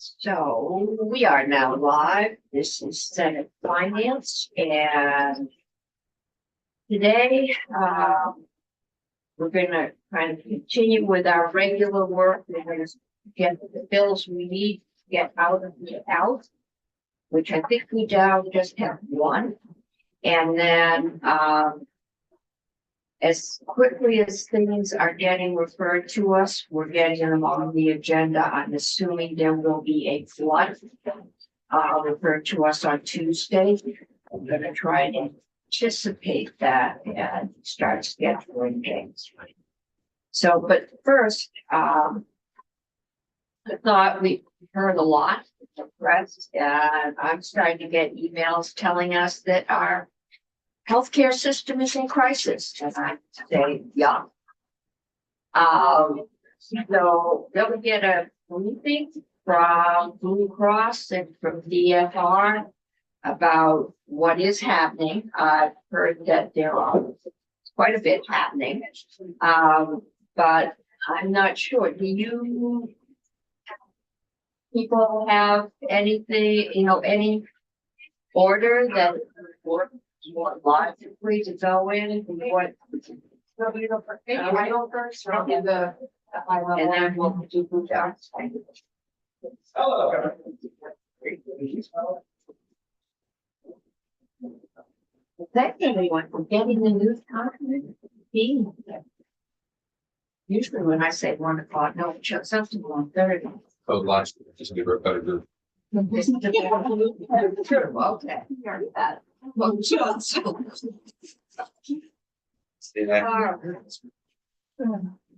So we are now live. This is Senate Finance, and today we're going to kind of continue with our regular work. We're going to get the bills we need to get out of the out, which I think we now just have one, and then as quickly as things are getting referred to us, we're getting them on the agenda. I'm assuming there will be a flood referred to us on Tuesday. I'm going to try and anticipate that and start scheduling things. So, but first, I thought we heard a lot in the press, and I'm starting to get emails telling us that our healthcare system is in crisis, and I say, yeah. So they'll get a briefing from Blue Cross and from DFR about what is happening. I've heard that there are quite a bit happening, but I'm not sure. Do you people have anything, any order that more logically to go in what I go first and then we'll do food jobs. Thank everyone for getting the news content being there. Usually when I say 1 o'clock, no, it shuts up to 1:30. Oh, last year, just give her a better group. True, okay. Well, just.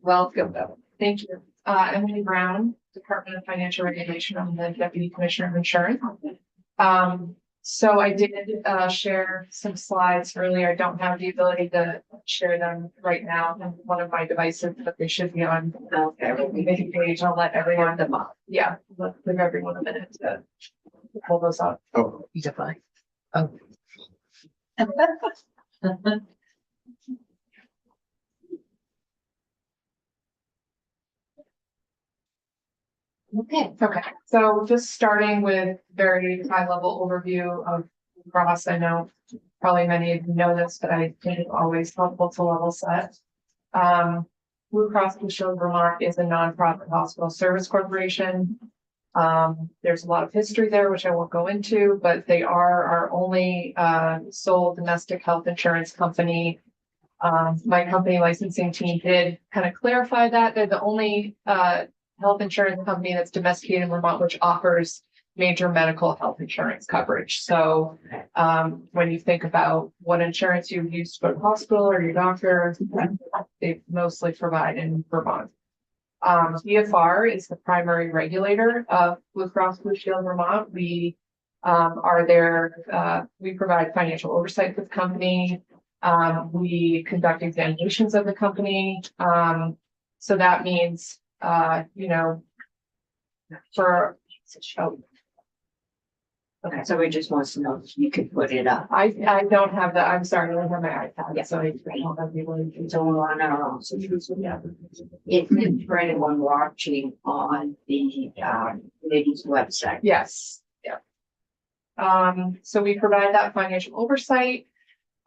Welcome. Thank you. Emily Brown, Department of Financial Regulation. I'm the Deputy Commissioner of Insurance. So I did share some slides earlier. I don't have the ability to share them right now on one of my devices, but they should be on the main page. I'll let everyone them up. Yeah, let's give everyone a minute to pull those up. Oh, He's a fly. Oh. Okay, so just starting with very high level overview of Blue Cross. I know probably many of you know this, but I think it's always helpful to level set. Blue Cross Blue Shield Vermont is a nonprofit hospital service corporation. There's a lot of history there, which I won't go into, but they are our only sole domestic health insurance company. My company licensing team did kind of clarify that they're the only health insurance company that's domesticated in Vermont, which offers major medical health insurance coverage. So when you think about what insurance you use to go to the hospital or your doctor, they mostly provide in Vermont. DFR is the primary regulator of Blue Cross Blue Shield Vermont. We are there, we provide financial oversight for the company. We conduct examinations of the company. So that means for Okay, so we just wants to know if you could put it up. I don't have that. I'm sorry, I don't have my iPad, so I don't have the ability So we're on our own. So it's for anyone watching on the committee's website. Yes, yeah. So we provide that financial oversight,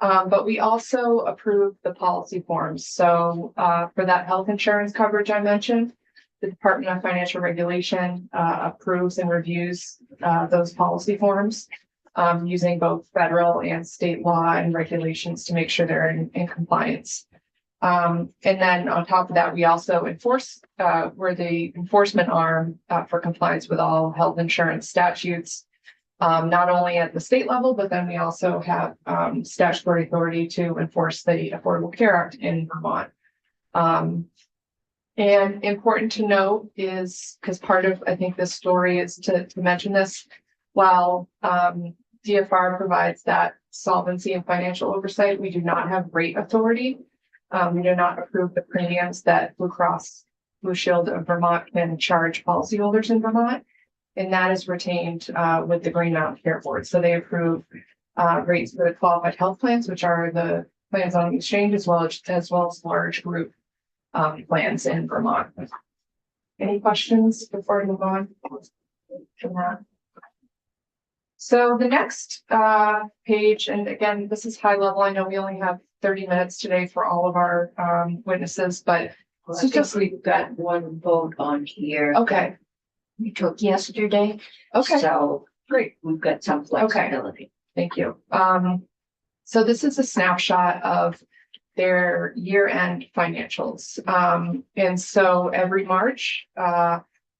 but we also approve the policy forms. So for that health insurance coverage I mentioned, the Department of Financial Regulation approves and reviews those policy forms using both federal and state law and regulations to make sure they're in compliance. And then on top of that, we also enforce, we're the enforcement arm for compliance with all health insurance statutes, not only at the state level, but then we also have statutory authority to enforce the Affordable Care Act in Vermont. And important to note is, because part of, I think, this story is to mention this, while DFR provides that solvency and financial oversight, we do not have rate authority. We do not approve the premiums that Blue Cross Blue Shield of Vermont can charge policyholders in Vermont. And that is retained with the Green Mountain Care Board. So they approve rates for the qualified health plans, which are the plans on the exchange, as well as large group plans in Vermont. Any questions before we move on? from that. So the next page, and again, this is high level. I know we only have 30 minutes today for all of our witnesses, but Well, So I think just- we've got one vote on here. okay, We took yesterday. okay, So great. we've got some flexibility. Thank you. So this is a snapshot of their year-end financials. And so every March,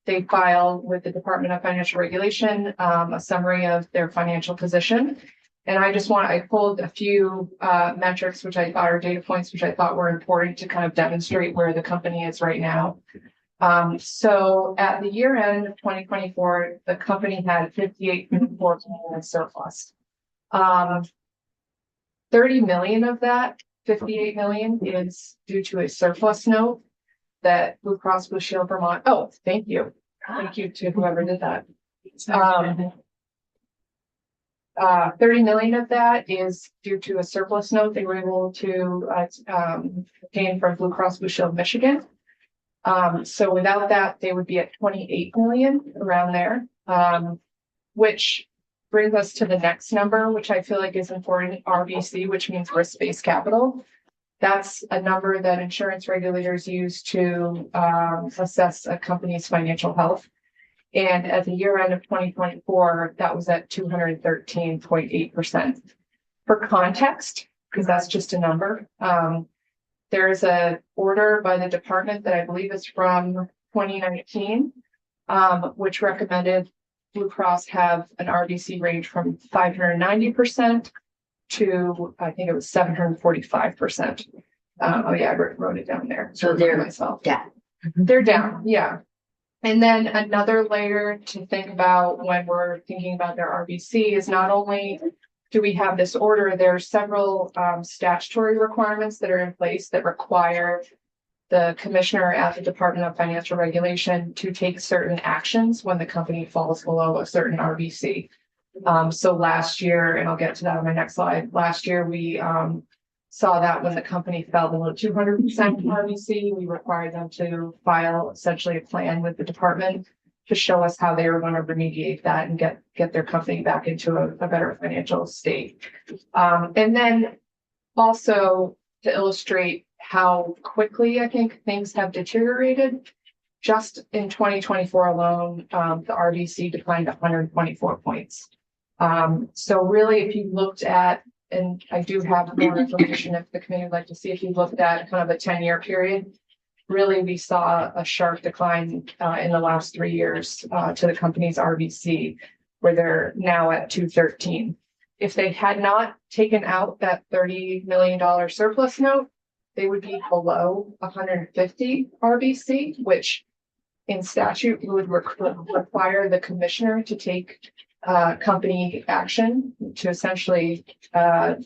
they file with the Department of Financial Regulation, a summary of their financial position. And I pulled a few, metrics, which I thought are data points, which I thought were important to kind of demonstrate where the company is right now. So at the year end of 2024, the company had 58.4 million in surplus. 30 million of that, 58 million is due to a surplus note that Blue Cross Blue Shield Vermont. Oh, thank you. Thank you to whoever did that. 30 million of that is due to a surplus note they were able to obtain from Blue Cross Blue Shield Michigan. So without that, they would be at 28 million around there, which brings us to the next number, which I feel like is important, RBC, which means risk-based capital. That's a number that insurance regulators use to assess a company's financial health. And at the year end of 2024, that was at 213.8%. For context, because that's just a number, there's a order by the department that I believe is from 2019, which recommended Blue Cross have an RBC range from 590% to, I think it was 745%. Oh yeah, I wrote it down there. So they're myself. down. They're down, yeah. And then another layer to think about when we're thinking about their RBC is not only do we have this order, there are several statutory requirements that are in place that require the commissioner at the Department of Financial Regulation to take certain actions when the company falls below a certain RBC. So last year, and I'll get to that on my next slide, last year we saw that when the company fell below 200% RBC, we required them to file essentially a plan with the department to show us how they were going to remediate that and get their company back into a better financial state. And then also to illustrate how quickly I think things have deteriorated. Just in 2024 alone, the RBC declined 124 points. So really, if you looked at, and I do have more information if the committee would like to see, if you looked at kind of a 10-year period, really we saw a sharp decline in the last 3 years to the company's RBC, where they're now at 213. If they had not taken out that $30 million surplus note, they would be below 150 RBC, which in statute would require the commissioner to take company action to essentially, I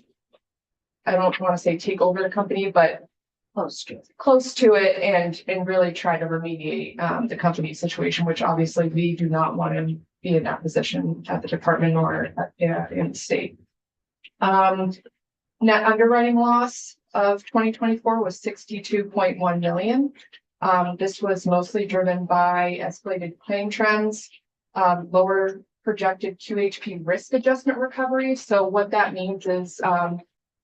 don't want to say take over the company, but close to it and really try to remediate the company's situation, which obviously we do not want to be in that position at the department or in the state. Net underwriting loss of 2024 was 62.1 million. This was mostly driven by escalated claim trends, lower projected QHP risk adjustment recovery. So what that means is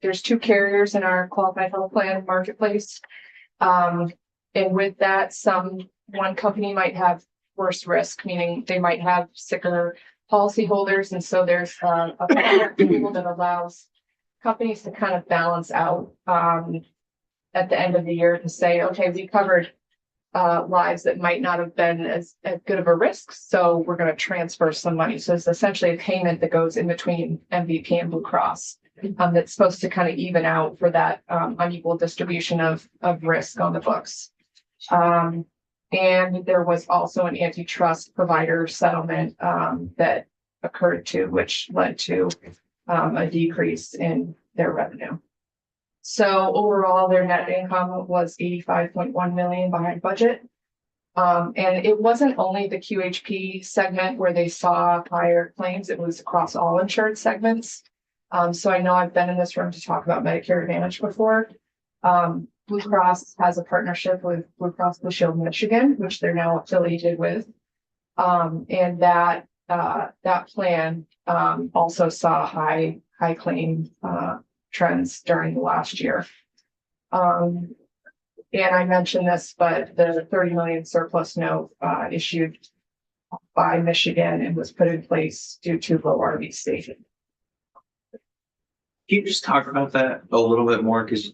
there's 2 carriers in our qualified health plan marketplace. And with that, one company might have worse risk, meaning they might have sicker policyholders. And so there's a tool that allows companies to kind of balance out at the end of the year to say, okay, we covered lives that might not have been as good of a risk, so we're going to transfer some money. So it's essentially a payment that goes in between MVP and Blue Cross that's supposed to kind of even out for that unequal distribution of risk on the books. And there was also an antitrust provider settlement that occurred too, which led to a decrease in their revenue. So overall, their net income was 85.1 million behind budget. And it wasn't only the QHP segment where they saw higher claims, it was across all insured segments. So I know I've been in this room to talk about Medicare Advantage before. Blue Cross has a partnership with Blue Cross Blue Shield Michigan, which they're now affiliated with. And that that plan, also saw high claim, trends during the last year. And I mentioned this, but the 30 million surplus note, issued by Michigan and was put in place due to low RBC. Can you just talk about that a little bit more? Because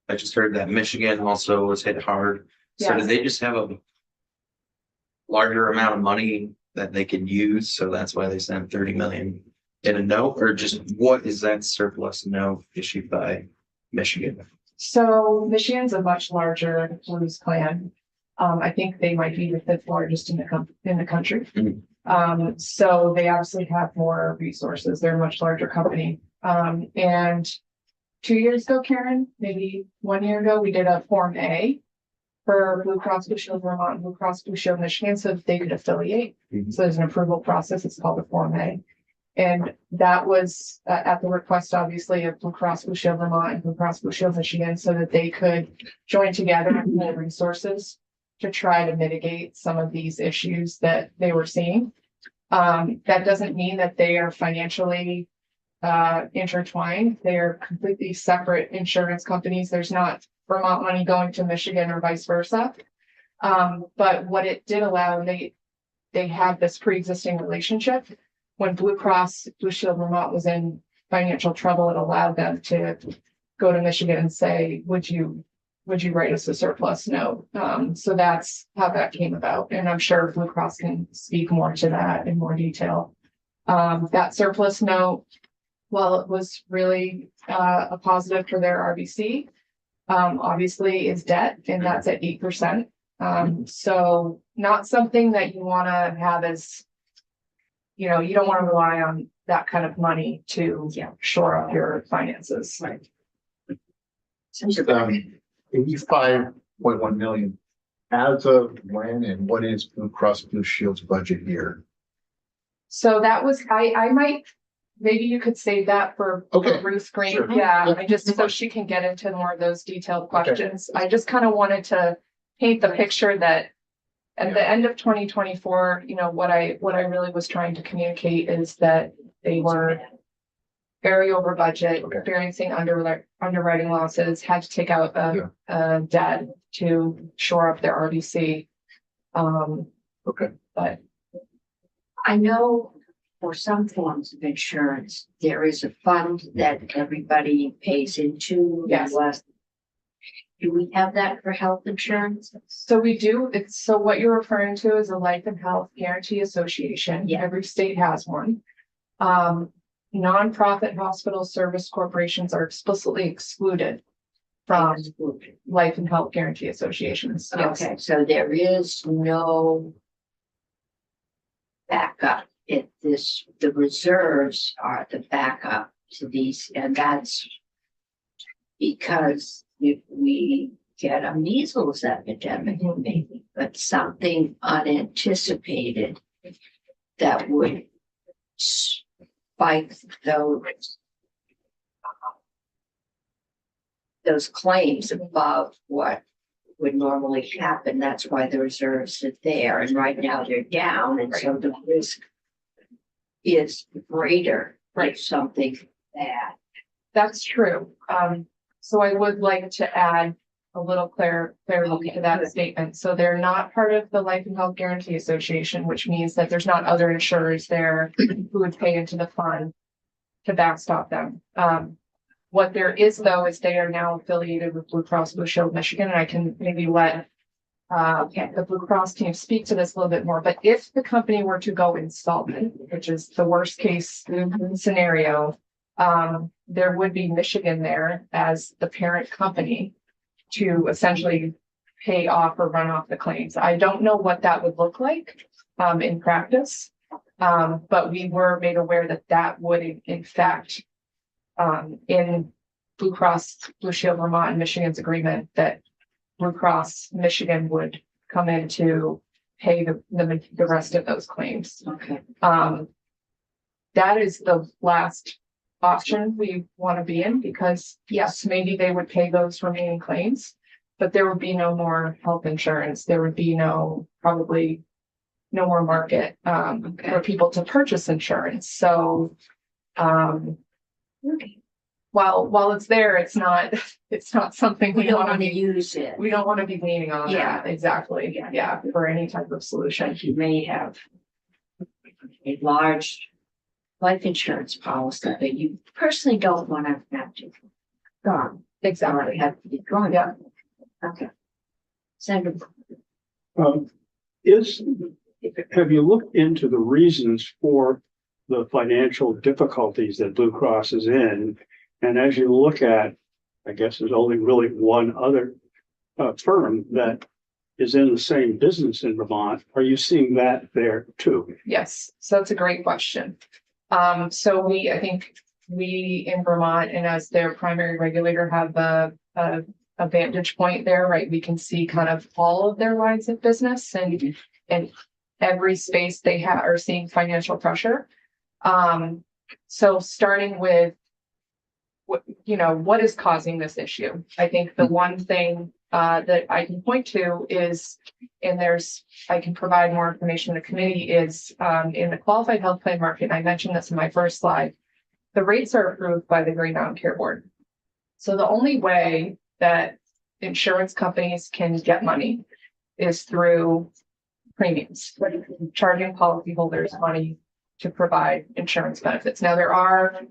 I just heard that Michigan also was hit hard. So Yes. did they just have a larger amount of money that they could use? So that's why they sent 30 million in a note, or just what is that surplus note issued by Michigan? So Michigan's a much larger blues plan. I think they might be the fifth largest in the country. Mhm. So they obviously have more resources. They're a much larger company. And 2 years ago, Karen, maybe 1 year ago, we did a Form A for Blue Cross Blue Shield Vermont, and Blue Cross Blue Shield Michigan, so that they could affiliate. Mhm. So there's an approval process. It's called a Form A. And that was at the request, obviously, of Blue Cross Blue Shield Vermont and Blue Cross Blue Shield Michigan, so that they could join together and pool resources to try to mitigate some of these issues that they were seeing. That doesn't mean that they are financially intertwined. They are completely separate insurance companies. There's not Vermont money going to Michigan or vice versa. But what it did allow, they have this pre-existing relationship. When Blue Cross Blue Shield Vermont was in financial trouble, it allowed them to go to Michigan and say, would you write us a surplus note? So that's how that came about. And I'm sure Blue Cross can speak more to that in more detail. That surplus note, while it was really a positive for their RBC, obviously is debt, and that's at 8%. So not something that you want to have as, you don't want to rely on that kind of money to shore up your finances. Right. 85.1 million. As of when and what is Blue Cross Blue Shield's budget year? So that was, I might, maybe you could save that for Okay. Ruth Green. Sure. Yeah, Yeah. I just, so she can get into more of those detailed questions. I just kind of wanted to paint the picture that at the end of 2024, what I really was trying to communicate is that they were very over budget, Okay. experiencing underwriting losses, had to take out a debt to shore up their RBC. Okay. But I know for some forms of insurance, there is a fund that everybody pays into. Yes. Do we have that for health insurance? so we do, so what you're referring to is a Life and Health Guarantee Association. Yeah. Every state has one. Nonprofit hospital service corporations are explicitly excluded from Life and Health Guarantee Associations. Yes. Okay, so there is no backup. The reserves are the backup to these, and that's because if we get a measles epidemic, maybe, but something unanticipated that would spike those claims above what would normally happen. That's why the reserves are there, and right now they're down, and so the risk is greater if something bad. That's true. So I would like to add a little clarity to that statement. So they're not part of the Life and Health Guarantee Association, which means that there's not other insurers there who would pay into the fund to backstop them. What there is, though, is they are now affiliated with Blue Cross Blue Shield Michigan, and I can maybe let the Blue Cross team speak to this a little bit more. But if the company were to go insolvent, which is the worst case scenario, there would be Michigan there as the parent company to essentially pay off or run off the claims. I don't know what that would look like in practice, but we were made aware that that would, in fact, in Blue Cross Blue Shield Vermont and Michigan's agreement, that Blue Cross Michigan would come in to pay the rest of those claims. Okay. That is the last option we want to be in, because yes, maybe they would pay those remaining claims, but there would be no more health insurance. There would be no probably no more market, for people to purchase insurance. So, Okay. while it's there, it's not something We we don't want to want to be, use it. we don't want to be leaning on Yeah. that. Exactly. Yeah. Yeah, for any type of solution. You may have a large life insurance policy that you personally don't want to have to gone. Exactly. Have to be gone. Yeah. Okay. Sandra, Is, have you looked into the reasons for the financial difficulties that Blue Cross is in? And as you look at, I guess there's only really one other firm that is in the same business in Vermont. Are you seeing that there too? Yes, so that's a great question. So I think we in Vermont and as their primary regulator have a vantage point there, right? We can see kind of all of their lines of business and every space they are seeing financial pressure. So starting with what is causing this issue? I think the one thing that I can point to is, and I can provide more information to the committee, is in the qualified health plan market, and I mentioned this in my first slide, the rates are approved by the Green Mountain Care Board. So the only way that insurance companies can get money is through premiums, charging policyholders money to provide insurance benefits. Now, there are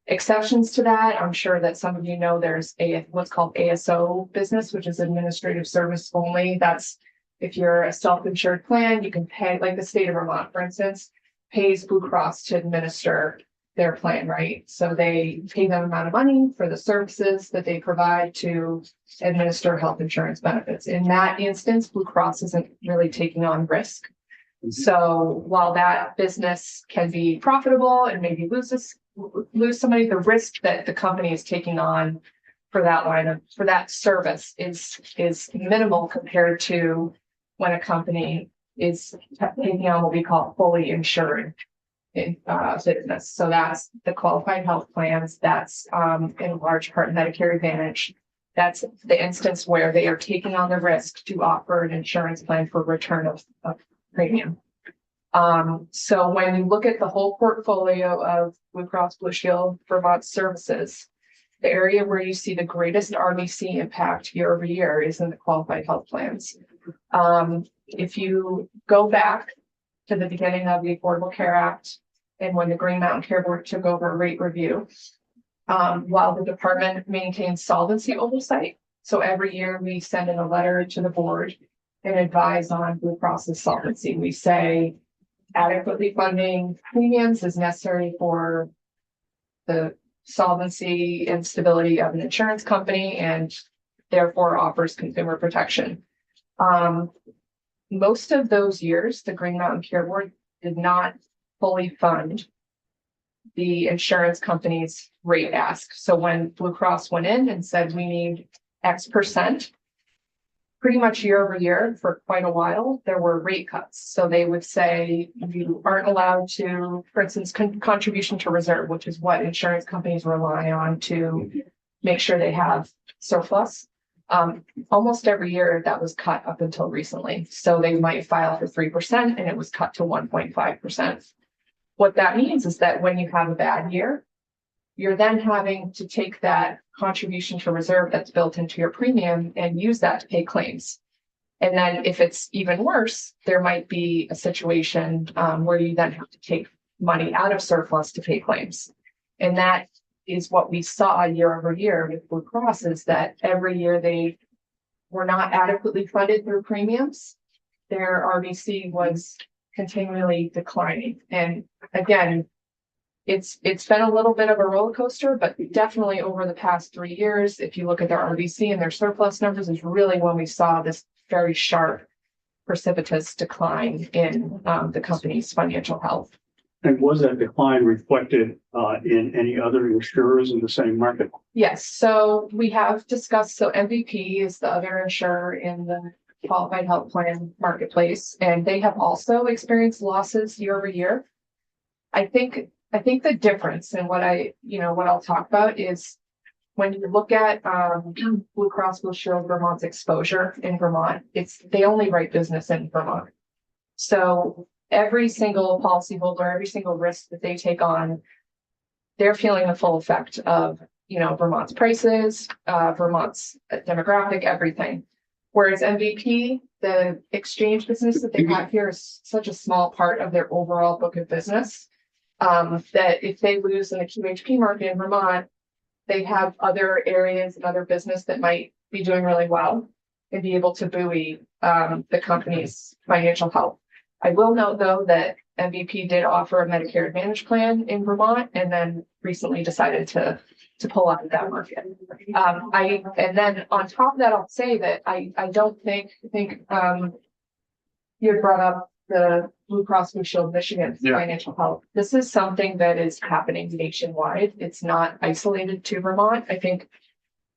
exceptions to that. I'm sure that some of you know there's what's called ASO business, which is administrative service only. That's if you're a self-insured plan, you can pay, like the state of Vermont, for instance, pays Blue Cross to administer their plan, right? So they pay them amount of money for the services that they provide to administer health insurance benefits. In that instance, Blue Cross isn't really taking on risk. So while that business can be profitable and maybe lose somebody, the risk that the company is taking on for that service is minimal compared to when a company is taking on what we call fully insured business. So that's the qualified health plans. That's in large part Medicare Advantage. That's the instance where they are taking on the risk to offer an insurance plan for return of premium. So when you look at the whole portfolio of Blue Cross Blue Shield Vermont services, the area where you see the greatest RBC impact year over year is in the qualified health plans. If you go back to the beginning of the Affordable Care Act and when the Green Mountain Care Board took over rate review, while the department maintains solvency oversight, so every year we send in a letter to the board and advise on Blue Cross's solvency. We say adequately funding premiums is necessary for the solvency and stability of an insurance company and therefore offers consumer protection. Most of those years, the Green Mountain Care Board did not fully fund the insurance company's rate ask. So when Blue Cross went in and said we need X%, pretty much year over year for quite a while, there were rate cuts. So they would say you aren't allowed to, for instance, contribution to reserve, which is what insurance companies rely on to make sure they have surplus. Almost every year that was cut up until recently. So they might file for 3% and it was cut to 1.5%. What that means is that when you have a bad year, you're then having to take that contribution to reserve that's built into your premium and use that to pay claims. And then if it's even worse, there might be a situation where you then have to take money out of surplus to pay claims. And that is what we saw year over year with Blue Cross, is that every year they were not adequately funded through premiums. Their RBC was continually declining. And again, it's been a little bit of a roller coaster, but definitely over the past 3 years, if you look at their RBC and their surplus numbers, is really when we saw this very sharp, precipitous decline in the company's financial health. And was that decline reflected in any other insurers in the same market? Yes, so we have discussed, so MVP is the other insurer in the qualified health plan marketplace, and they have also experienced losses year over year. I think the difference and what I'll talk about is when you look at Blue Cross Blue Shield Vermont's exposure in Vermont, they only write business in Vermont. So every single policyholder, every single risk that they take on, they're feeling the full effect of, Vermont's prices, Vermont's demographic, everything. Whereas MVP, the exchange business that they have here is such a small part of their overall book of business. That if they lose in the QHP market in Vermont, they have other areas and other business that might be doing really well and be able to buoy the company's financial health. I will note though that MVP did offer a Medicare Advantage plan in Vermont and then recently decided to pull out of that market. And then on top of that, I'll say that I think you had brought up the Blue Cross Blue Shield Michigan financial health. This is something that is happening nationwide. It's not isolated to Vermont. I think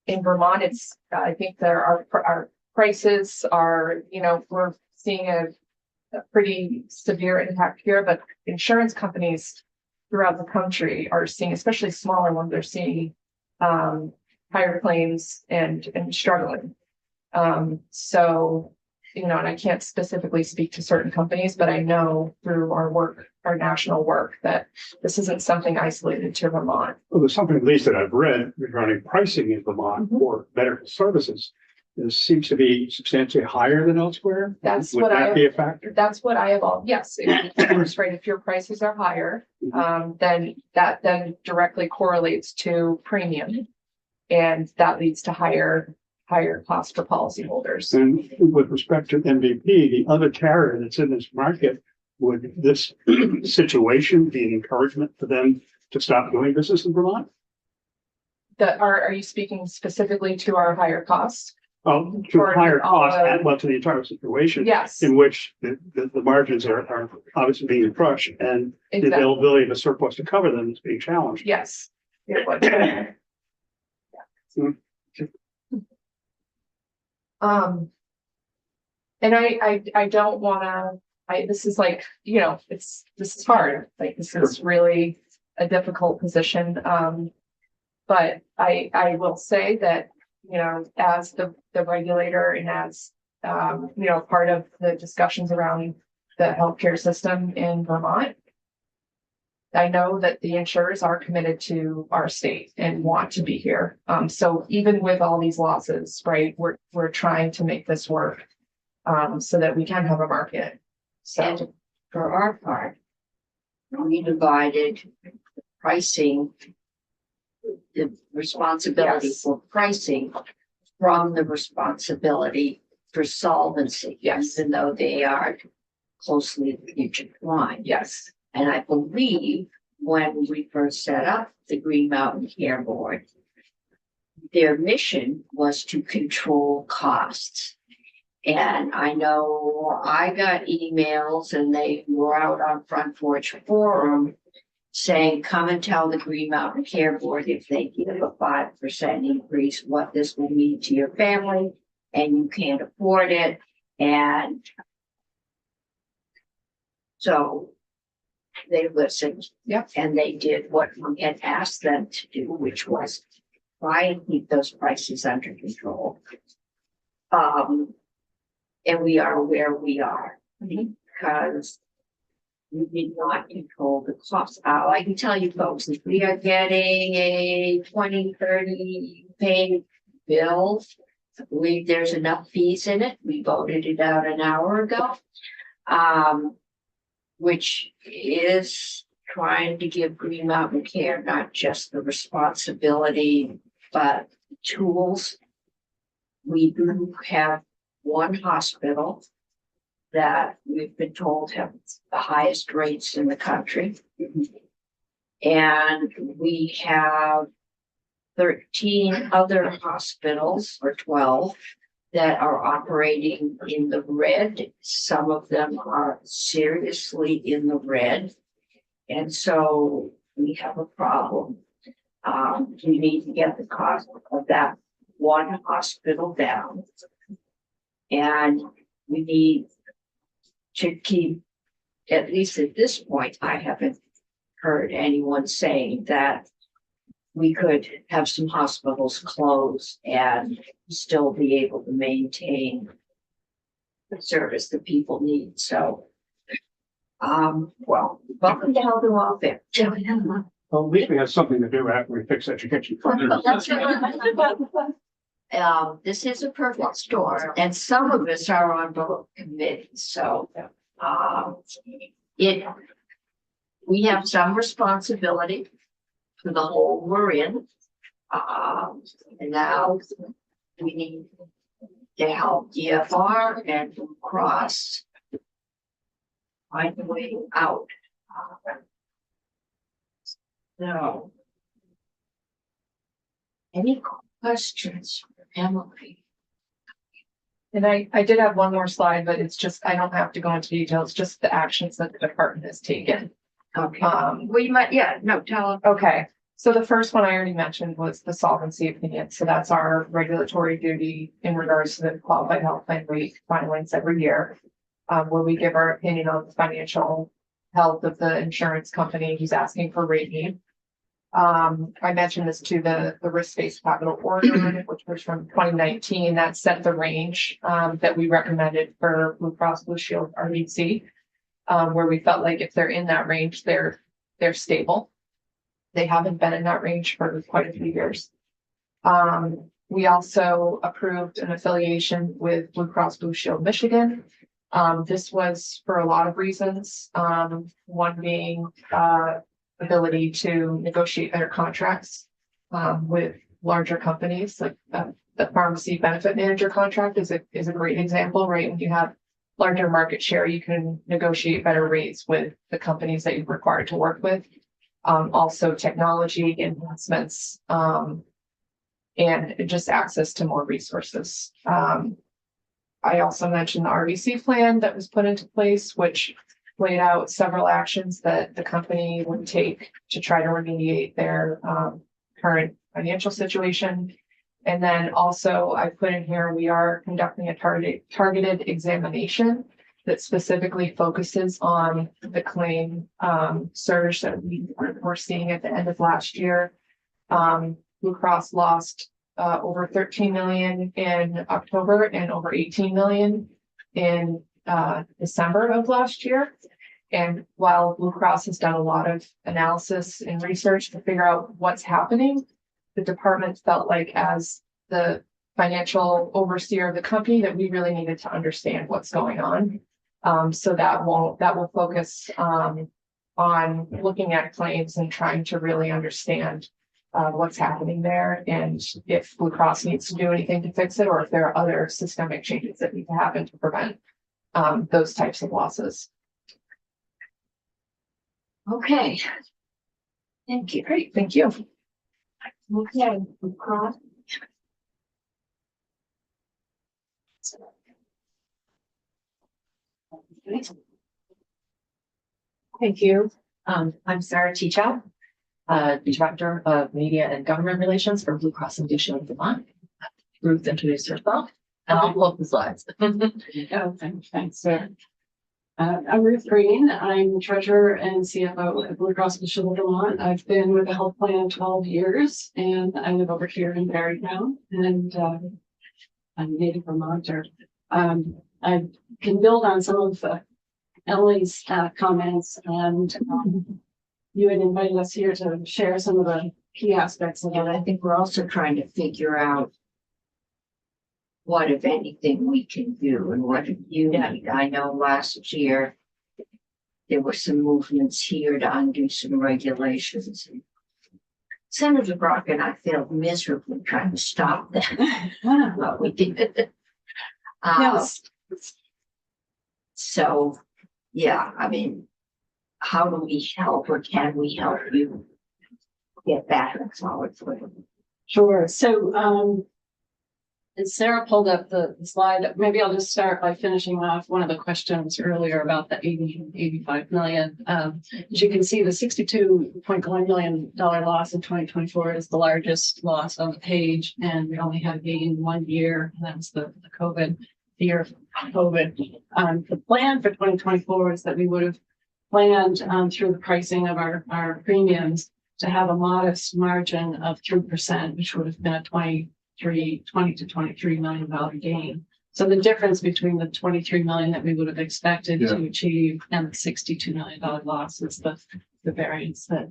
in Vermont, I think there are our prices are, we're seeing a pretty severe impact here, but insurance companies throughout the country are seeing, especially smaller ones, are seeing higher claims and struggling. So, and I can't specifically speak to certain companies, but I know through our work, our national work, that this isn't something isolated to Vermont. Well, there's something at least that I've read regarding pricing in Vermont for medical services. This seems to be substantially higher than elsewhere. That's Would what that be a factor? That's what I have all, yes, of course, right. If your prices are higher, then that then directly correlates to premium. And that leads to higher cost for policyholders. And with respect to MVP, the other carrier that's in this market, would this situation be an encouragement for them to stop doing business in Vermont? Are you speaking specifically to our higher costs? To For higher all cost, the- well, to the entire situation. Yes, In which the margins are obviously being crushed and the exactly. availability of a surplus to cover them is being challenged. Yes. It would. And I don't wanna, this is like, this is hard, like, this is really a difficult position. But I will say that, as the regulator and as, part of the discussions around the healthcare system in Vermont, I know that the insurers are committed to our state and want to be here. So even with all these losses, right, we're trying to make this work so that we can have a market. So And for our part, we divided pricing, the responsibility Yes. for pricing from the responsibility for solvency. Yes. Even though they are closely intertwined. yes, And I believe when we first set up the Green Mountain Care Board, their mission was to control costs. And I know I got emails and they were out on Front Porch Forum saying, come and tell the Green Mountain Care Board if they give a 5% increase, what this will mean to your family, and you can't afford it. And so they listened. Yep. And they did what we had asked them to do, which was try and keep those prices under control. And we are where we are because we did not control the costs. I can tell you folks, if we are getting a 20, 30 paid bill, I believe there's enough fees in it. We voted it out an hour ago. Which is trying to give Green Mountain Care not just the responsibility, but tools. We do have one hospital that we've been told have the highest rates in the country. And we have 13 other hospitals, or 12, that are operating in the red. Some of them are seriously in the red. And so we have a problem. We need to get the cost of that one hospital down. And we need to keep, at least at this point, I haven't heard anyone saying that we could have some hospitals close and still be able to maintain the service that people need. So Well, welcome to health and welfare. Well, at least we have something to do after we fix education. That's right. This is a perfect storm, and some of us are on both committees, so, we have some responsibility for the hole we're in. And now we need to help DFR and Blue Cross find a way out. So, any questions for Emily? And I did have one more slide, but it's just, I don't have to go into details, just the actions that the department has taken. Okay, We might, tell them. okay, so the first one I already mentioned was the solvency opinion, so that's our regulatory duty in regards to the qualified health plan rate filings every year. Where we give our opinion on the financial health of the insurance company who's asking for rate need. I mentioned this to the risk-based capital order, which was from 2019, that set the range that we recommended for Blue Cross Blue Shield RBC. Where we felt like if they're in that range, they're stable. They haven't been in that range for quite a few years. We also approved an affiliation with Blue Cross Blue Shield Michigan. This was for a lot of reasons. One being ability to negotiate better contracts with larger companies, like the pharmacy benefit manager contract is a great example, right? When you have larger market share, you can negotiate better rates with the companies that you're required to work with. Also technology enhancements, and just access to more resources. I also mentioned the RBC plan that was put into place, which laid out several actions that the company would take to try to remediate their current financial situation. And then also I put in here, we are conducting a targeted examination that specifically focuses on the claim surge that we were seeing at the end of last year. Blue Cross lost over 13 million in October and over 18 million in December of last year. And while Blue Cross has done a lot of analysis and research to figure out what's happening, the department felt like as the financial overseer of the company that we really needed to understand what's going on. So that will focus on looking at claims and trying to really understand what's happening there, and if Blue Cross needs to do anything to fix it, or if there are other systemic changes that need to happen to prevent those types of losses. Okay. Thank you. Great, thank you. Okay, Blue Cross. Thank you. I'm Sarah Teachout, Director of Media and Government Relations for Blue Cross and Blue Shield of Vermont. Ruth introduced herself, and I'll pull up the slides. Oh, thanks, Sarah. I'm Ruth Green. I'm Treasurer and CFO at Blue Cross Blue Shield of Vermont. I've been with the health plan 12 years, and I live over here in Barrytown, and I'm a native Vermonter. I can build on some of Emily's comments, and you had invited us here to share some of the key aspects of And I it. think we're also trying to figure out what, if anything, we can do and what you need. I know last year there were some movements here to undo some regulations. Senator Brock and I failed miserably trying to stop that. But we did. Yes. So, yeah, I mean, how do we help, or can we help you get back on solid footing? Sure. So, as Sarah pulled up the slide, maybe I'll just start by finishing off one of the questions earlier about the 85 million. As you can see, the $62.1 million loss in 2024 is the largest loss on the page, and we only had gain 1 year, and that was the COVID year of COVID. The plan for 2024 is that we would have planned through the pricing of our premiums to have a modest margin of 3%, which would have been a $20 to $23 million gain. So the difference between the 23 million that we would have expected Yeah. to achieve and the $62 million loss is the variance that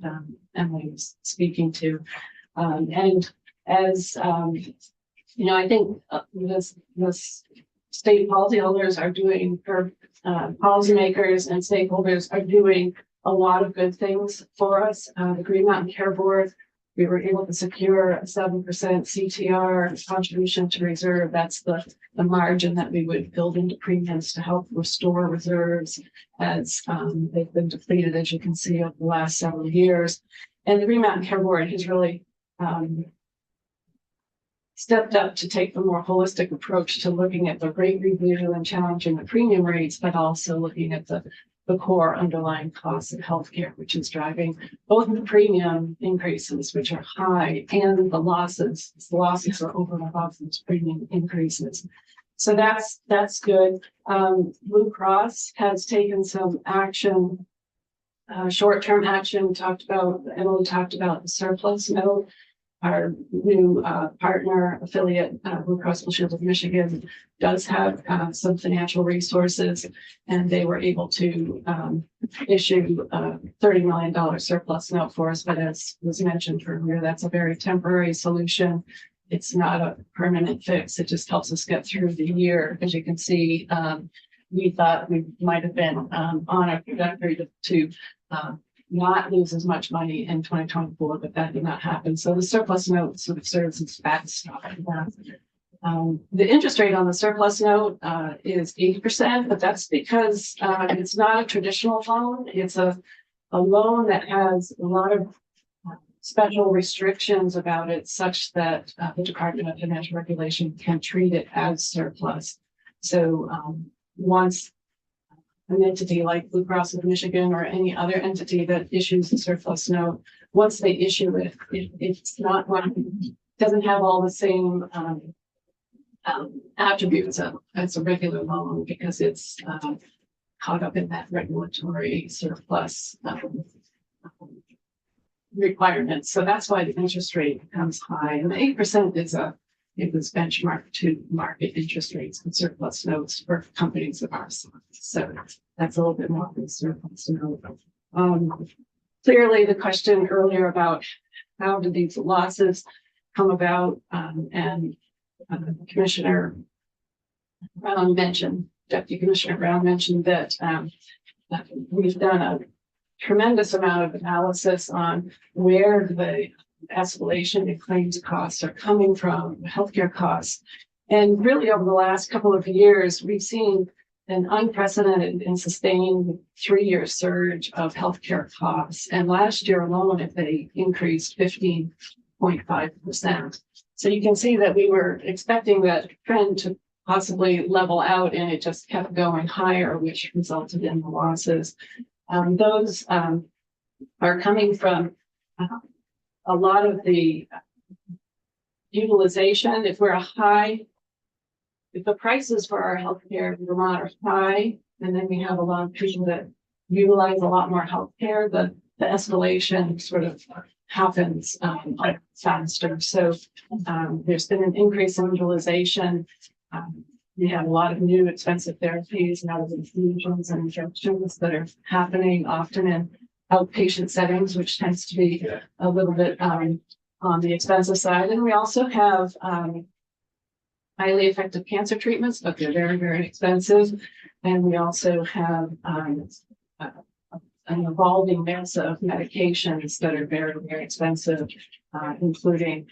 Emily was speaking to. And as I think this state policyholders are doing, or policymakers and stakeholders are doing a lot of good things for us. The Green Mountain Care Board, we were able to secure a 7% CTR contribution to reserve. That's the margin that we would build into premiums to help restore reserves as they've been depleted, as you can see, over the last several years. And the Green Mountain Care Board has really stepped up to take the more holistic approach to looking at the rate review and challenging the premium rates, but also looking at the core underlying costs of healthcare, which is driving both the premium increases, which are high, and the losses. The losses are over and above those premium increases. So that's good. Blue Cross has taken some action, short-term action. Emily talked about the surplus note. Our new partner affiliate, Blue Cross Blue Shield of Michigan, does have some financial resources, and they were able to issue a $30 million surplus note for us. But as was mentioned earlier, that's a very temporary solution. It's not a permanent fix. It just helps us get through the year. As you can see, we thought we might have been on a trajectory to not lose as much money in 2024, but that did not happen. So the surplus note sort of serves as backstop. The interest rate on the surplus note is 8%, but that's because it's not a traditional loan. It's a loan that has a lot of special restrictions about it, such that the Department of Financial Regulation can treat it as surplus. So once an entity like Blue Cross of Michigan or any other entity that issues a surplus note, once they issue it, it's not one, doesn't have all the same attributes as a regular loan, because it's caught up in that regulatory surplus requirements. So that's why the interest rate becomes high. And the 8% it was benchmarked to market interest rates and surplus notes for companies of our size. So that's a little bit more than surplus note. Clearly, the question earlier about how did these losses come about, and Commissioner Brown mentioned, Deputy Commissioner Brown mentioned that we've done a tremendous amount of analysis on where the escalation in claims costs are coming from, healthcare costs. And really over the last couple of years, we've seen an unprecedented and sustained 3-year surge of healthcare costs. And last year alone, they increased 15.5%. So you can see that we were expecting that trend to possibly level out, and it just kept going higher, which resulted in the losses. Those are coming from a lot of the utilization. If the prices for our healthcare in Vermont are high, and then we have a lot of people that utilize a lot more healthcare, the escalation sort of happens faster. So there's been an increase in utilization. We have a lot of new expensive therapies and other infusions and injections that are happening often in outpatient settings, which tends to be a little bit on the expensive side. And we also have highly effective cancer treatments, but they're very, very expensive. And we also have an evolving mix of medications that are very, very expensive, including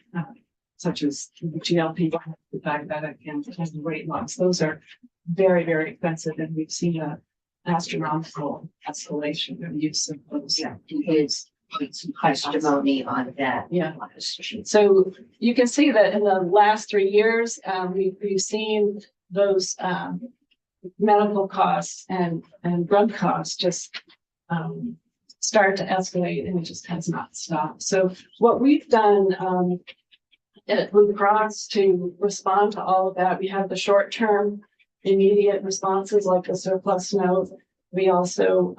such as GLP-1, diabetic, and weight loss. Those are very, very expensive, and we've seen an astronomical escalation of use of those. Yeah, there's some testimony on that. Yeah. So you can see that in the last 3 years, we've seen those medical costs and drug costs just start to escalate, and it just has not stopped. So what we've done at Blue Cross to respond to all of that, we have the short-term immediate responses like the surplus note. We also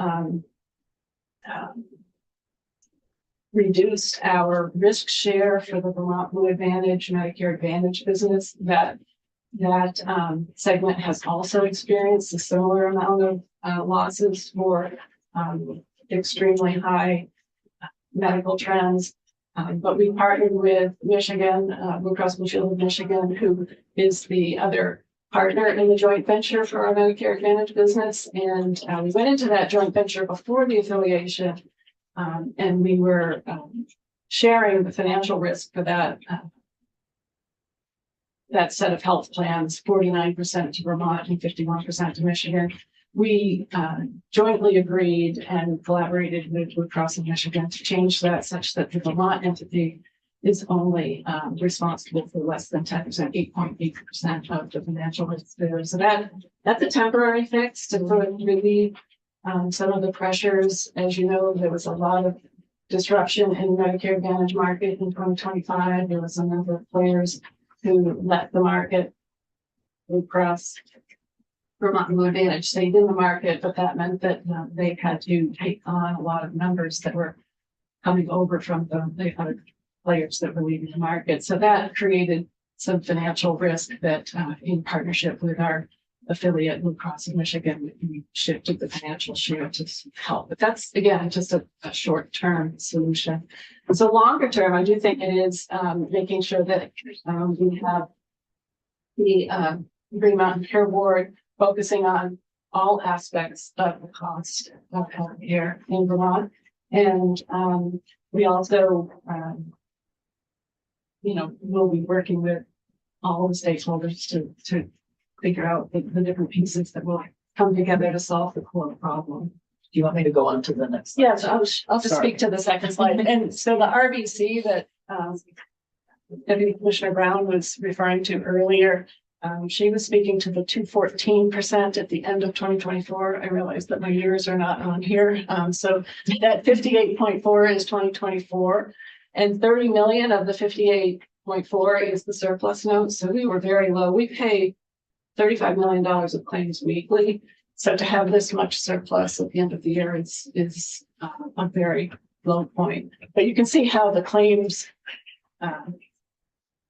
reduced our risk share for the Vermont Blue Advantage Medicare Advantage business. That that segment has also experienced a similar amount of losses for extremely high medical trends. But we partnered with Michigan, Blue Cross Blue Shield of Michigan, who is the other partner in the joint venture for our Medicare Advantage business. And we went into that joint venture before the affiliation, and we were sharing the financial risk for that set of health plans, 49% to Vermont and 51% to Michigan. We jointly agreed and collaborated with Blue Cross of Michigan to change that such that the Vermont entity is only responsible for less than 10%, 8.8% of the financial risk there. So that's a temporary fix to sort of relieve some of the pressures. As you know, there was a lot of disruption in the Medicare Advantage market in 2025. There was a number of players who left the market. Blue Cross, Vermont Blue Advantage stayed in the market, but that meant that they had to take on a lot of numbers that were coming over from the other players that were leaving the market. So that created some financial risk that in partnership with our affiliate Blue Cross of Michigan, we shifted the financial share to help. But that's, again, just a short-term solution. And so longer term, I do think it is making sure that we have the Green Mountain Care Board focusing on all aspects of the cost of healthcare in Vermont. And we also, will be working with all the stakeholders to figure out the different pieces that will come together to solve the core problem. Do you want me to go on to the next? Yes, I'll just speak to the second slide. And so the RBC that Deputy Commissioner Brown was referring to earlier, she was speaking to the 214% at the end of 2024. I realize that my years are not on here. So that 58.4 is 2024, and 30 million of the 58.4 is the surplus note. So we were very low. We pay $35 million of claims weekly. So to have this much surplus at the end of the year is a very low point. But you can see how the claims or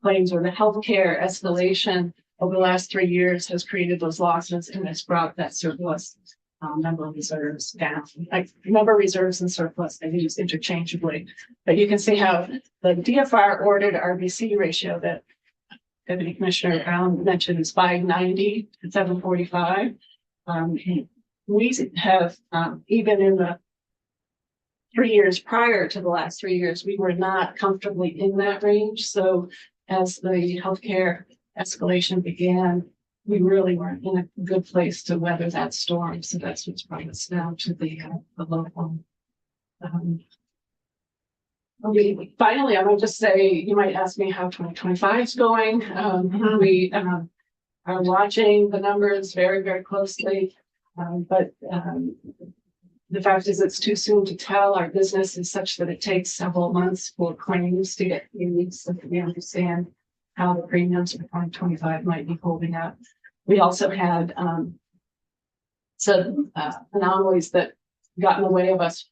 the healthcare escalation over the last 3 years has created those losses and has brought that surplus number of reserves down. Like number of reserves and surplus, they use interchangeably. But you can see how the DFR ordered RBC ratio that Deputy Commissioner Brown mentioned is 590 to 745. We have, even in the 3 years prior to the last 3 years, we were not comfortably in that range. So as the healthcare escalation began, we really weren't in a good place to weather that storm. So that's what's brought us down to the low point. Finally, I would just say, you might ask me how 2025 is going. We are watching the numbers very, very closely. But the fact is it's too soon to tell. Our business is such that it takes several months for claims to get paid so that we understand how the premiums for 2025 might be holding up. We also had some anomalies that got in the way of us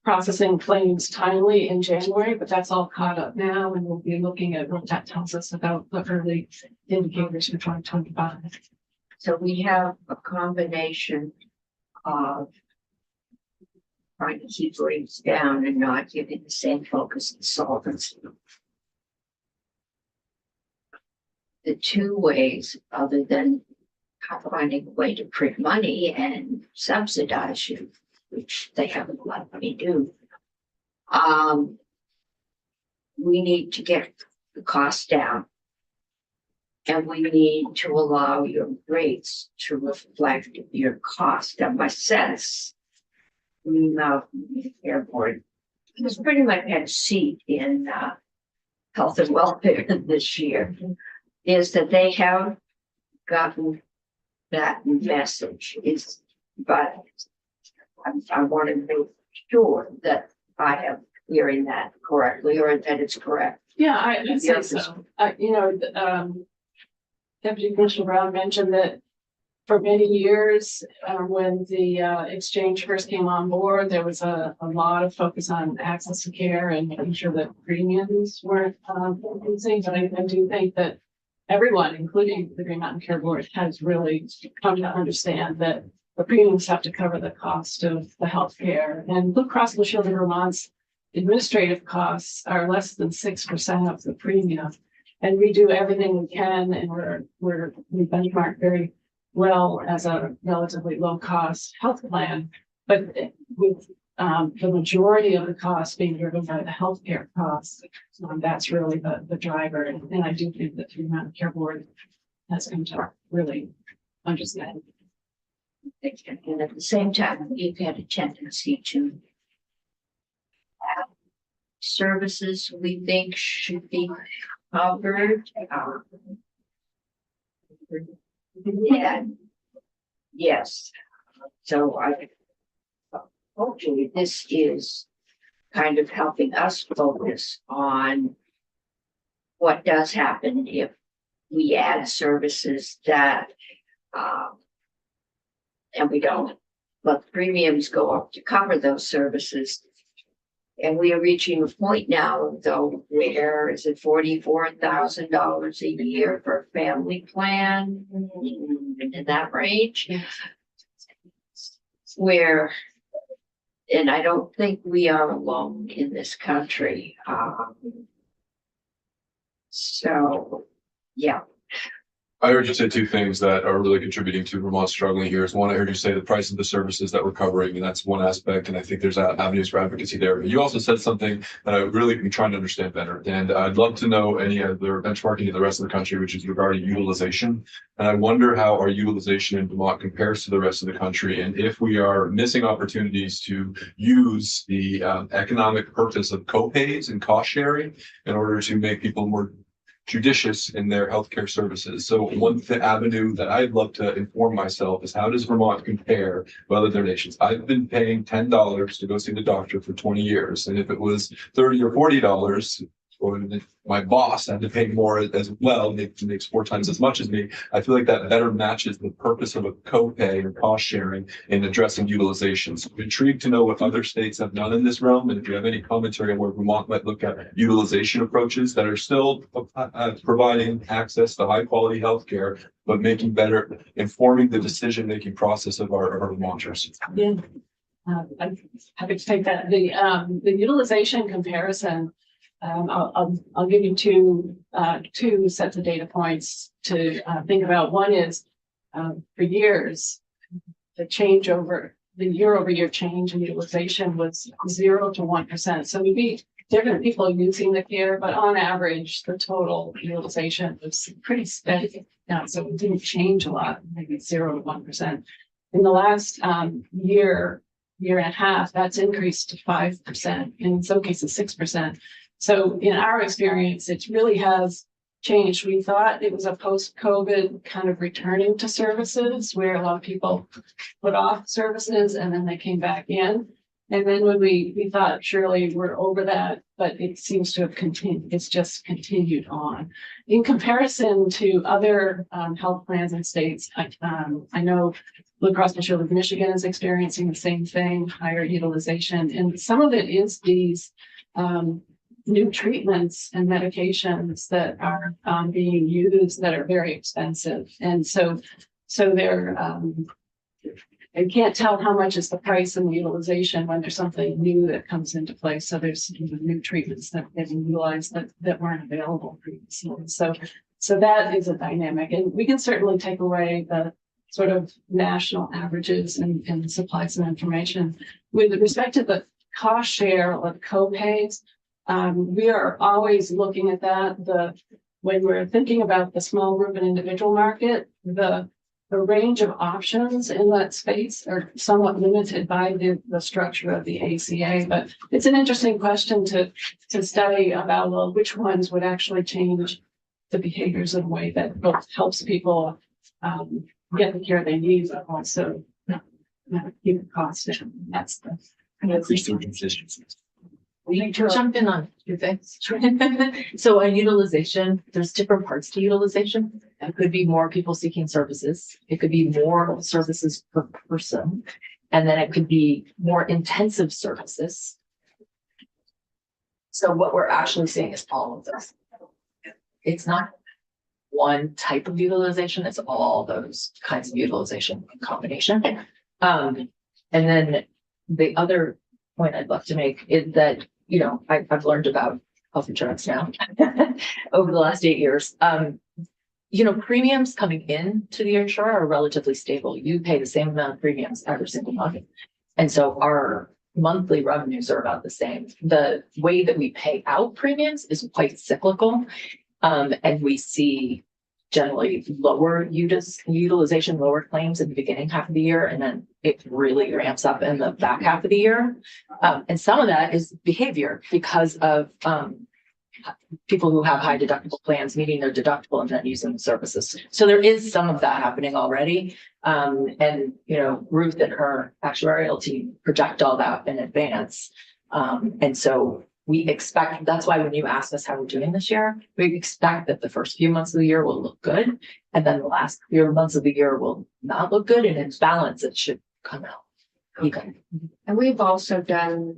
processing claims timely in January, but that's all caught up now, and we'll be looking at what that tells us about the early indicators for 2025. So we have a combination of trying to keep rates down and not giving the same focus on solvency. The two ways, other than finding a way to print money and subsidize you, which they haven't let me do. We need to get the cost down. And we need to allow your rates to reflect your cost. And my sense, Green Mountain Care Board has pretty much had a seat in health and welfare this year, is that they have gotten that message. But I want to make sure that I am hearing that correctly, or that it's correct. Yeah, I'd say so. Deputy Commissioner Brown mentioned that for many years, when the exchange first came on board, there was a lot of focus on access to care and making sure that premiums weren't increasing. But I do think that everyone, including the Green Mountain Care Board, has really come to understand that the premiums have to cover the cost of the healthcare. And Blue Cross Blue Shield of Vermont's administrative costs are less than 6% of the premium. And we do everything we can, and we benchmark very well as a relatively low cost health plan. But with the majority of the costs being driven by the healthcare costs, that's really the driver. And I do think that the Green Mountain Care Board has come to really understand. And at the same time, we've had a tendency to have services we think should be covered. Yeah. Yes. So hopefully this is kind of helping us focus on what does happen if we add services that, and we don't, but premiums go up to cover those services. And we are reaching a point now, though, where is it $44,000 a year for a family plan in that range? Where, and I don't think we are alone in this country. So, yeah. I heard you say two things that are really contributing to Vermont struggling here. Is one, I heard you say the price of the services that we're covering, and that's one aspect. And I think there's avenues for advocacy there. But you also said something that I really am trying to understand better. And I'd love to know any other benchmarking in the rest of the country, which is regarding utilization. And I wonder how our utilization in Vermont compares to the rest of the country. And if we are missing opportunities to use the economic purpose of co-pays and cost sharing in order to make people more judicious in their healthcare services. So one avenue that I'd love to inform myself is, how does Vermont compare with other nations? I've been paying $10 to go see the doctor for 20 years. And if it was $30 or $40, or my boss had to pay more as well, makes 4 times as much as me, I feel like that better matches the purpose of a copay or cost sharing in addressing utilization. So I'm intrigued to know what other states have done in this realm, and if you have any commentary on where Vermont might look at utilization approaches that are still providing access to high quality healthcare, but making better, informing the decision-making process of our Vermonters. Yeah. I'm happy to take that. The utilization comparison, I'll give you two sets of data points to think about. One is for years, the year-over-year change in utilization was 0 to 1%. So we'd be different people using the care, but on average, the total utilization was pretty steady. So it didn't change a lot, maybe 0 to 1%. In the last year and a half, that's increased to 5%, in some cases 6%. So in our experience, it really has changed. We thought it was a post-COVID kind of returning to services where a lot of people put off services and then they came back in. And then when we thought surely we're over that, but it seems to have continued. It's just continued on. In comparison to other health plans and states, I know Blue Cross Blue Shield of Michigan is experiencing the same thing, higher utilization. And some of it is these new treatments and medications that are being used that are very expensive. And so they're, I can't tell how much is the price and the utilization when there's something new that comes into place. So there's new treatments that are getting utilized that weren't available previously. So that is a dynamic, and we can certainly take away the sort of national averages and supply some information. With respect to the cost share or the co-pays, we are always looking at that. When we're thinking about the small group and individual market, the range of options in that space are somewhat limited by the structure of the ACA. But it's an interesting question to study about, well, which ones would actually change the behaviors in a way that both helps people get the care they need, but also keep the cost down. That's the Jump in on two things. So on utilization, there's different parts to utilization. It could be more people seeking services. It could be more services per person. And then it could be more intensive services. So what we're actually seeing is all of this. It's not one type of utilization. It's all those kinds of utilization in combination. And then the other point I'd love to make is that, you know, I've learned about health insurance now over the last 8 years. You know, premiums coming in to the insurer are relatively stable. You pay the same amount of premiums every single month. And so our monthly revenues are about the same. The way that we pay out premiums is quite cyclical. And we see generally lower utilization, lower claims in the beginning half of the year, and then it really ramps up in the back half of the year. And some of that is behavior because of people who have high deductible plans meeting their deductible and then using the services. So there is some of that happening already. And, you know, Ruth and her actuarial team project all that in advance. And so we expect, that's why when you ask us how we're doing this year, we expect that the first few months of the year will look good. And then the last few months of the year will not look good. And in balance, it should come out even. And we've also done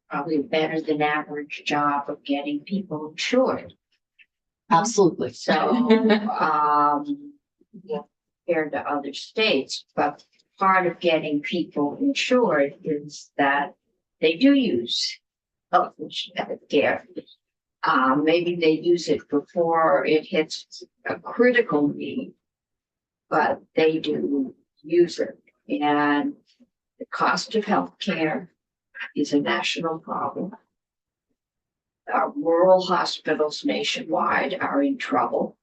probably better than average job of getting people insured. Absolutely. So, compared to other states, but part of getting people insured is that they do use health care. Maybe they use it before it hits a critical need, but they do use it. And the cost of health care is a national problem. Our rural hospitals nationwide are in trouble.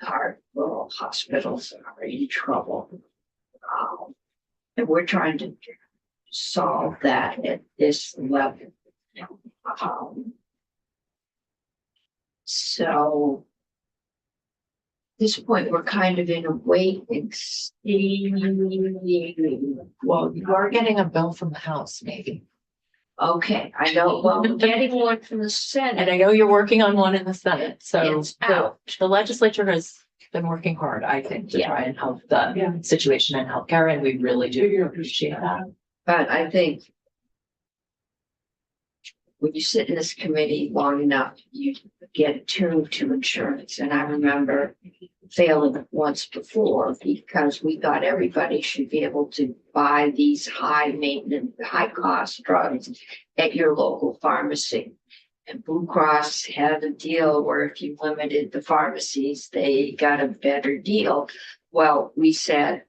Our rural hospitals are in trouble. And we're trying to solve that at this level. So at this point, we're kind of in a wait and see. Well, you are getting a bill from the House, maybe. Okay, I know, well, we're getting one from the And Senate. I know you're working on one in the Senate, so It's out. the legislature has been working hard, I think, to Yeah. try and help the situation in healthcare, and we really do appreciate that. But I think when you sit in this committee long enough, you get attuned to insurance. And I remember failing once before because we thought everybody should be able to buy these high maintenance, high cost drugs at your local pharmacy. And Blue Cross had a deal where if you limited the pharmacies, they got a better deal. Well, we said,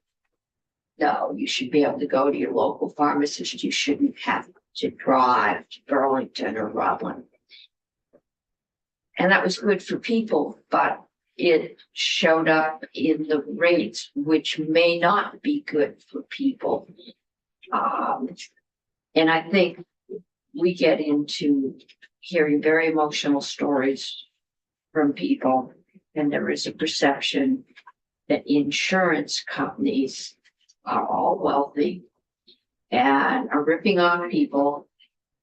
no, you should be able to go to your local pharmacist. You shouldn't have to drive to Burlington or Rutland. And that was good for people, but it showed up in the rates, which may not be good for people. And I think we get into hearing very emotional stories from people, and there is a perception that insurance companies are all wealthy and are ripping off people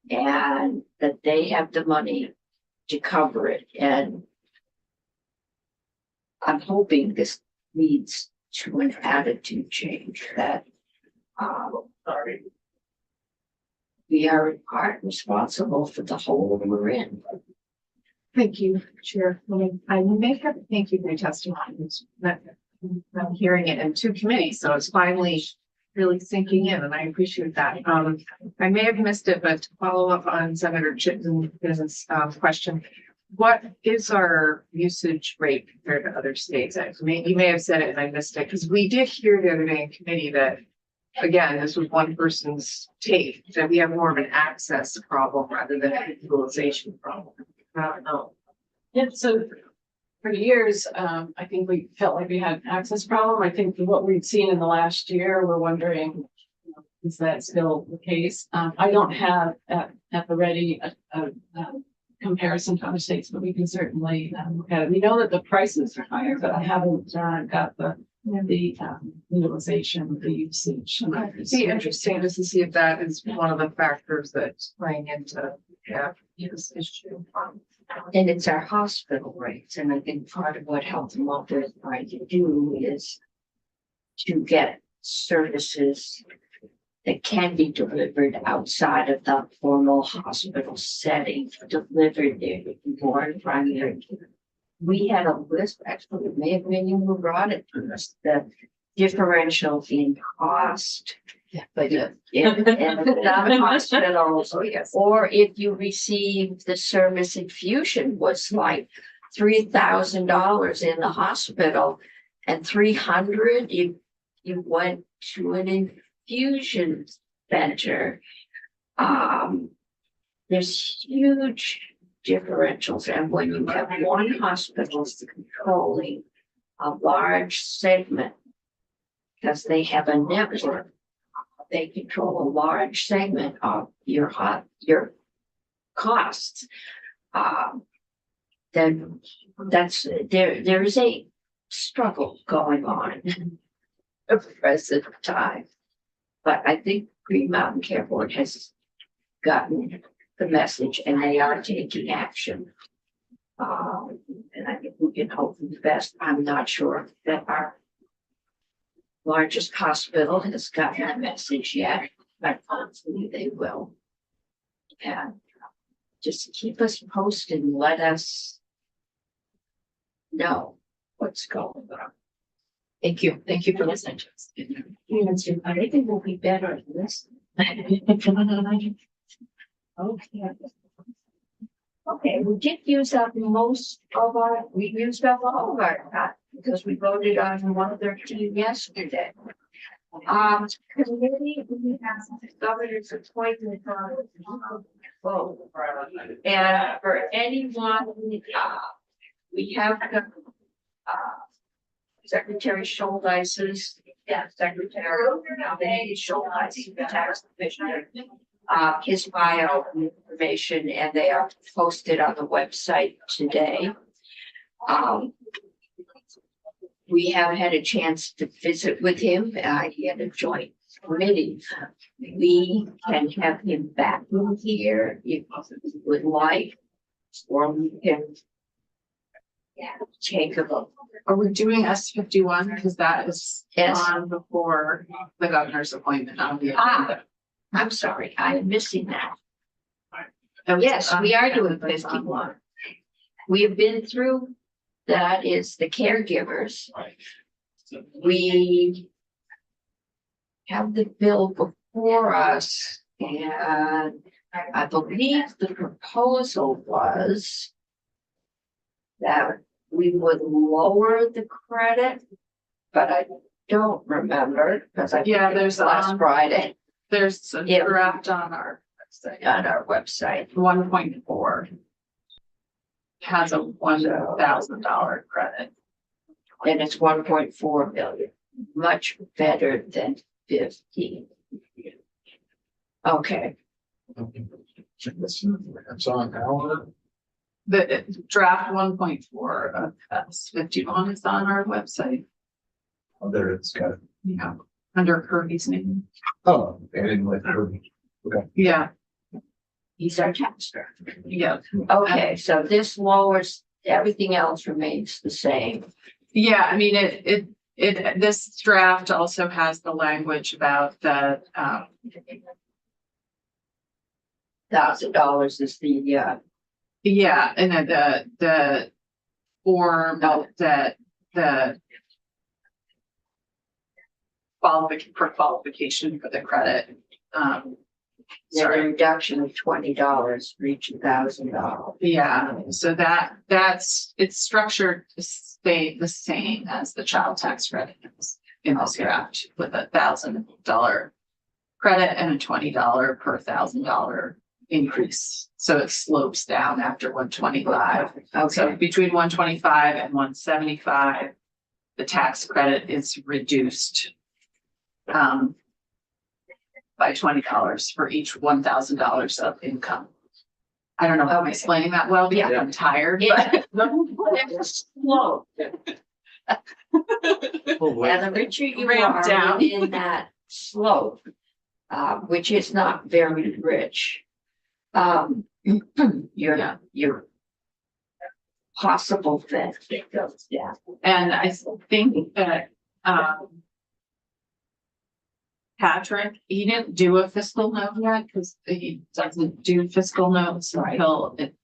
and that they have the money to cover it. And I'm hoping this leads to an attitude change that we are in part responsible for the hole we're in. Thank you, Chair. I may have to thank you for your testimony. I'm hearing it in two committees, so it's finally really sinking in, and I appreciate that. I may have missed it, but to follow up on Senator Chitten's question, what is our usage rate compared to other states? You may have said it and I missed it, because we did hear the other day in committee that, again, this was one person's take, that we have more of an access problem rather than a utilization problem. I don't know. Yeah, so for years, I think we felt like we had an access problem. I think what we've seen in the last year, we're wondering, is that still the case? I don't have at the ready a comparison to other states, but we can certainly look at it. We know that the prices are higher, but I haven't got the utilization, the usage. It'd be interesting just to see if that is one of the factors that's playing into this issue. And it's our hospital rates. And I think part of what Health and Welfare is trying to do is to get services that can be delivered outside of the formal hospital setting, delivered there more in primary care. we had a list, actually, it may have been you who brought it to us, the differential in cost. Yeah, I did. In some hospitals, or if you receive the service infusion was like $3,000 in the hospital and 300 if you went to an infusion center. There's huge differentials, and when you have one hospital controlling a large segment, because they have a network, they control a large segment of your costs. Then there is a struggle going on at the present time. But I think Green Mountain Care Board has gotten the message and they are taking action. And I think we can hope for the best. I'm not sure that our largest hospital has gotten that message yet, but hopefully they will. And just keep us posted and let us know what's going on. Thank you. Thank you for listening to us. I think it will be better than this. Okay. Okay, we did use up we used up all of our, because we voted on 113 yesterday. Committee, we have the governor's appointment on vote. And for anyone, we have the, Secretary Schulteis's, Secretary Schulteis, the tax commissioner. His bio information, and they are posted on the website today. We have had a chance to visit with him. He had a joint committee. We can have him back here if you would like, or we can take a look. Are we doing S51? Because that is Yes. on before the governor's appointment on the. I'm sorry, I am missing that. Yes, we are doing 51. We have been through, that is the caregivers. We have the bill before us, and I believe the proposal was that we would lower the credit, but I don't remember, because I Yeah, think it was there's, last Friday There's a Yeah. draft on our website. on our website. 1.4 has a $1,000 credit. And it's 1.4 million, much better than 15. Okay, It's on now. The draft 1.4 of S51 is on our website. Oh, there it's got. Yeah, under Kirby's name. Oh, I didn't let her. Yeah, he's our taxer. yeah. Okay, so this lowers, everything else remains the same. Yeah, I mean, this draft also has the language about the, $1,000 is the, yeah, and then the form that the qualification for the credit. the reduction of $20 for each $1,000. Yeah, so it's structured to stay the same as the child tax credit is in this draft, with $1,000 credit and a $20 per $1,000 increase. So it slopes down after 125. So Okay, between 125 and 175, the tax credit is reduced by $20 for each $1,000 of income. I don't know if I'm explaining that well, because I'm tired, but. it's slow. And the richer you Ramp are down. in that slope, which is not very rich, your possible theft goes down. And I think that, Patrick, he didn't do a fiscal note yet, because he doesn't do fiscal notes until it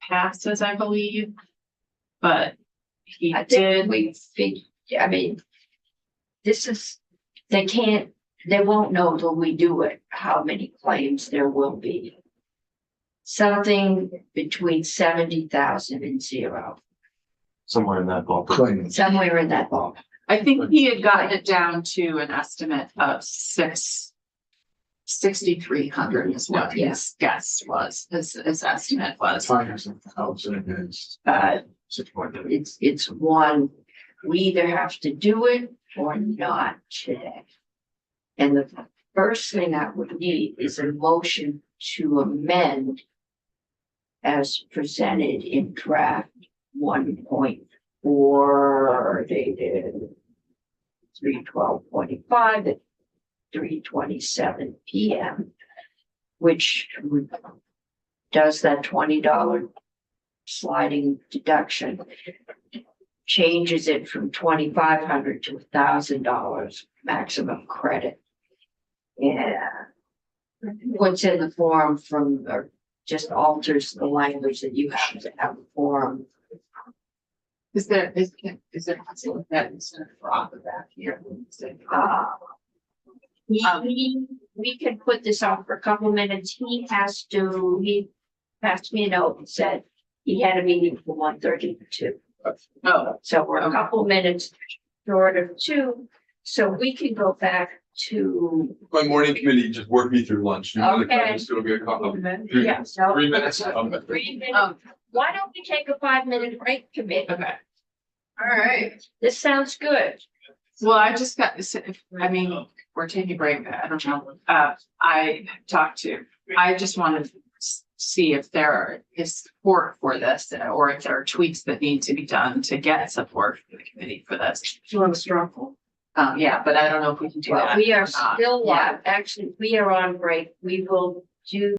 passes, I believe. But He I think did, we I mean, this is, they won't know till we do it, how many claims there will be. Something between 70,000 and 0, Somewhere in that ballpark. Claims. somewhere in that ballpark. I think he had gotten it down to an estimate of 6,300 is what his guess was, his estimate was. 500,000 is Uh, 6.3. it's one, we either have to do it or not today. And the first thing I would need is a motion to amend as presented in draft 1.4 dated 3/12/25 at 3:27 PM, which does that $20 sliding deduction, changes it from $2,500 to $1,000 maximum credit. Yeah. What's in the form from, or just alters the language that you have to have a form. Is there possible that instead of off of that here? We can put this on for a couple minutes. He passed me a note and said he had a meeting from 1:30 to 2. Oh, So we're a couple minutes short of 2, so we can go back to. My morning committee just worked me through lunch. Okay. Just do a good call. Yeah, so 3 minutes. 3 minutes. Why don't we take a 5-minute break, committee? okay. All right. This sounds good. Well, I just got this, I mean, we're taking a break, I don't know. I just wanted to see if there is support for this or if there are tweaks that need to be done to get support for the committee for this. Do you want to struggle? Yeah, but I don't know if we can do Well, that. we are or not. still Yeah. live. Actually, we are on break. We will do